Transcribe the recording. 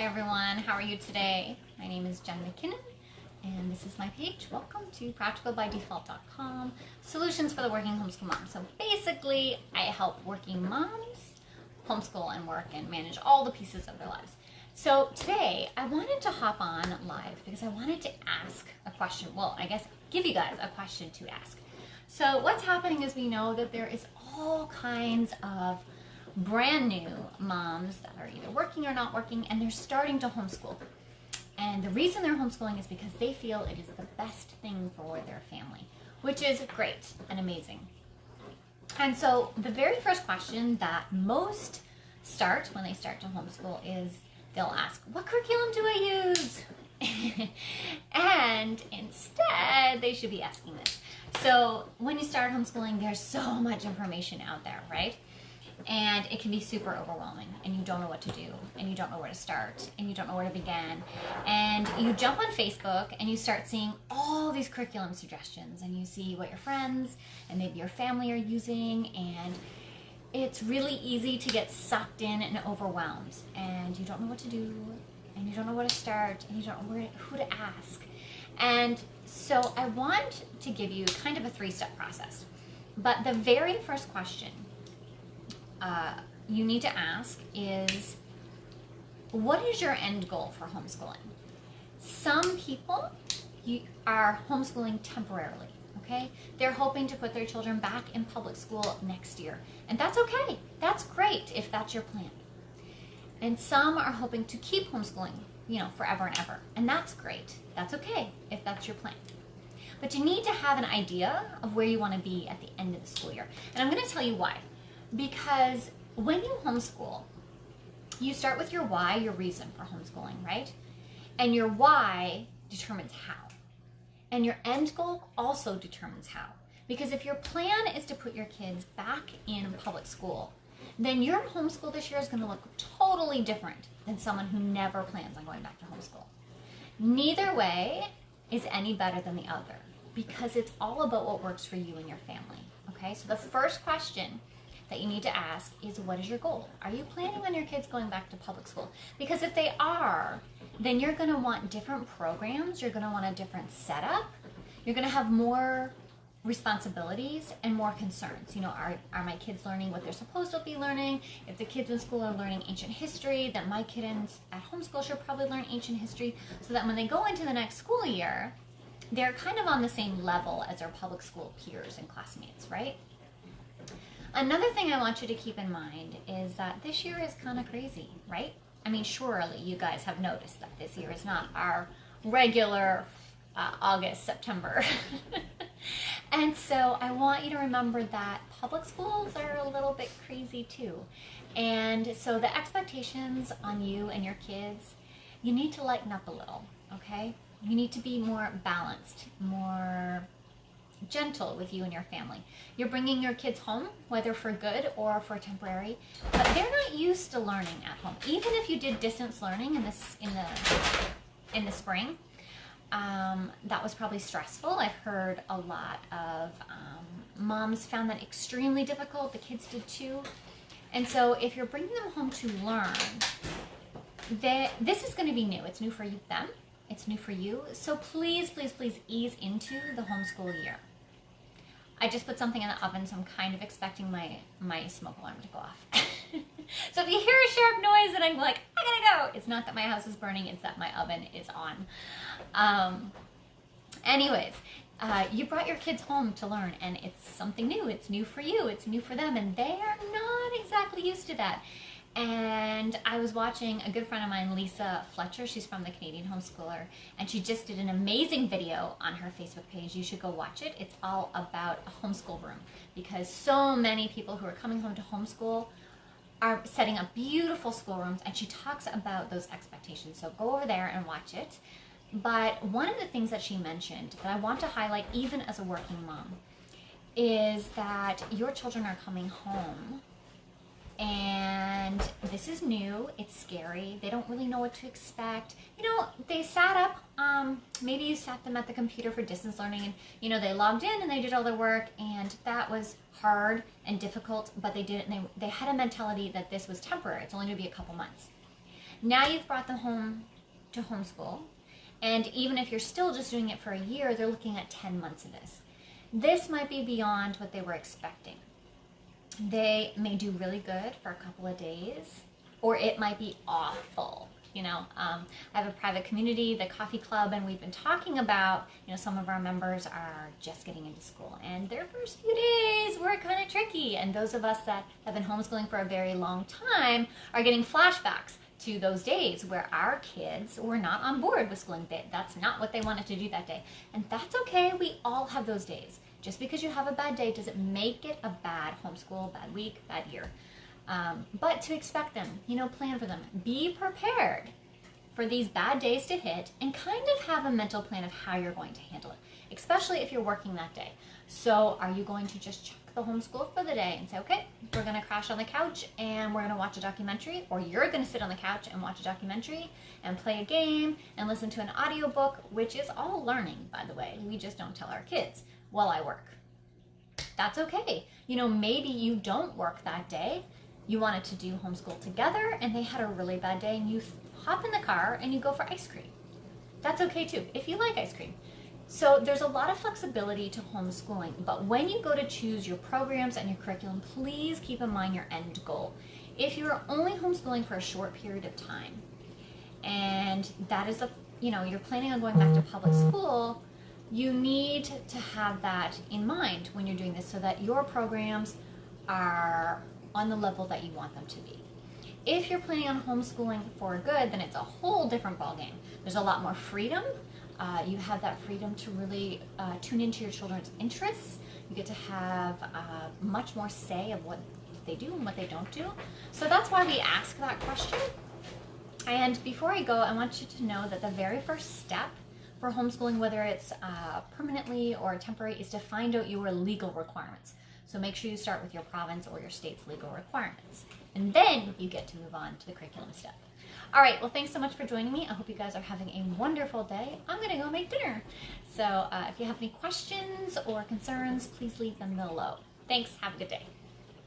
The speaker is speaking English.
everyone, how are you today? My name is Jen McKinnon and this is my page. Welcome to practicalbydefault.com, solutions for the working homeschool mom. So basically I help working moms homeschool and work and manage all the pieces of their lives. So today I wanted to hop on live because I wanted to ask a question. Well, I guess give you guys a question to ask. So what's happening is we know that there is all kinds of brand new moms that are either working or not working, and they're starting to homeschool. And the reason they're homeschooling is because they feel it is the best thing for their family, which is great and amazing. And so the very first question that most start when they start to homeschool is they'll ask, what curriculum do I use? And instead they should be asking this. So when you start homeschooling, there's so much information out there, right? And it can be super overwhelming, and you don't know what to do, and you don't know where to start, and you don't know where to begin. And you jump on Facebook and you start seeing all these curriculum suggestions, and you see what your friends and maybe your family are using, and it's really easy to get sucked in and overwhelmed, and you don't know what to do, and you don't know where to start, and you don't know who to ask. And so I want to give you kind of a three-step process. But the very first question you need to ask is, what is your end goal for homeschooling? Some people are homeschooling temporarily, okay? They're hoping to put their children back in public school next year. And that's okay. That's great if that's your plan. And some are hoping to keep homeschooling, forever and ever. And that's great. That's okay if that's your plan. But you need to have an idea of where you want to be at the end of the school year. And I'm going to tell you why. Because when you homeschool, you start with your why, your reason for homeschooling, right? And your why determines how. And your end goal also determines how. Because if your plan is to put your kids back in public school, then your homeschool this year is going to look totally different than someone who never plans on going back to homeschool. Neither way is any better than the other, because it's all about what works for you and your family, okay? So the first question that you need to ask is, what is your goal? Are you planning on your kids going back to public school? Because if they are, then you're going to want different programs, you're going to want a different setup, you're going to have more responsibilities and more concerns. Are my kids learning what they're supposed to be learning? If the kids in school are learning ancient history, then my kids at homeschool should probably learn ancient history, so that when they go into the next school year, they're kind of on the same level as their public school peers and classmates, right? Another thing I want you to keep in mind is that this year is kind of crazy, right? I mean, surely you guys have noticed that this year is not our regular August, September. And so I want you to remember that public schools are a little bit crazy too. And so the expectations on you and your kids, you need to lighten up a little, okay? You need to be more balanced, more gentle with you and your family. You're bringing your kids home, whether for good or for temporary, but they're not used to learning at home. Even if you did distance learning in the spring, that was probably stressful. I've heard a lot of moms found that extremely difficult. The kids did too. And so if you're bringing them home to learn, this is going to be new. It's new for them. It's new for you. So please, please, please ease into the homeschool year. I just put something in the oven, so I'm kind of expecting my smoke alarm to go off. So if you hear a sharp noise and I'm like, I gotta go, it's not that my house is burning, it's that my oven is on. Anyways, you brought your kids home to learn, and it's something new. It's new for you, it's new for them, and they are not exactly used to that. And I was watching a good friend of mine, Lisa Fletcher. She's from the Canadian Homeschooler, and she just did an amazing video on her Facebook page. You should go watch it. It's all about a homeschool room, because so many people who are coming home to homeschool are setting up beautiful schoolrooms, and she talks about those expectations. So go over there and watch it. But one of the things that she mentioned that I want to highlight, even as a working mom, is that your children are coming home, and this is new, it's scary, they don't really know what to expect. They sat up, maybe you sat them at the computer for distance learning, and they logged in and they did all their work, and that was hard and difficult, but they did it, and they had a mentality that this was temporary, it's only going to be a couple months. Now you've brought them home to homeschool, and even if you're still just doing it for a year, they're looking at 10 months of this. This might be beyond what they were expecting. They may do really good for a couple of days, or it might be awful. I have a private community, the coffee club, and we've been talking about, some of our members are just getting into school, and their first few days were kind of tricky. And those of us that have been homeschooling for a very long time are getting flashbacks to those days where our kids were not on board with schooling. That's not what they wanted to do that day. And that's okay. We all have those days. Just because you have a bad day doesn't make it a bad homeschool, bad week, bad year. But to expect them, plan for them. Be prepared for these bad days to hit and kind of have a mental plan of how you're going to handle it, especially if you're working that day. So are you going to just chuck the homeschool for the day and say, okay, we're going to crash on the couch and we're going to watch a documentary, or you're going to sit on the couch and watch a documentary and play a game and listen to an audiobook, which is all learning, by the way. We just don't tell our kids while I work. That's okay. Maybe you don't work that day. You wanted to do homeschool together and they had a really bad day, and you hop in the car and you go for ice cream. That's okay too, if you like ice cream. So there's a lot of flexibility to homeschooling, but when you go to choose your programs and your curriculum, please keep in mind your end goal. If you're only homeschooling for a short period of time, and that is you're planning on going back to public school, you need to have that in mind when you're doing this, so that your programs are on the level that you want them to be. If you're planning on homeschooling for good, then it's a whole different ballgame. There's a lot more freedom. You have that freedom to really tune into your children's interests. You get to have much more say of what they do and what they don't do. So that's why we ask that question. And before I go, I want you to know that the very first step for homeschooling, whether it's permanently or temporary, is to find out your legal requirements. So make sure you start with your province or your state's legal requirements. And then you get to move on to the curriculum step. All right, well, thanks so much for joining me. I hope you guys are having a wonderful day. I'm gonna go make dinner. So if you have any questions or concerns, please leave them below. Thanks, have a good day.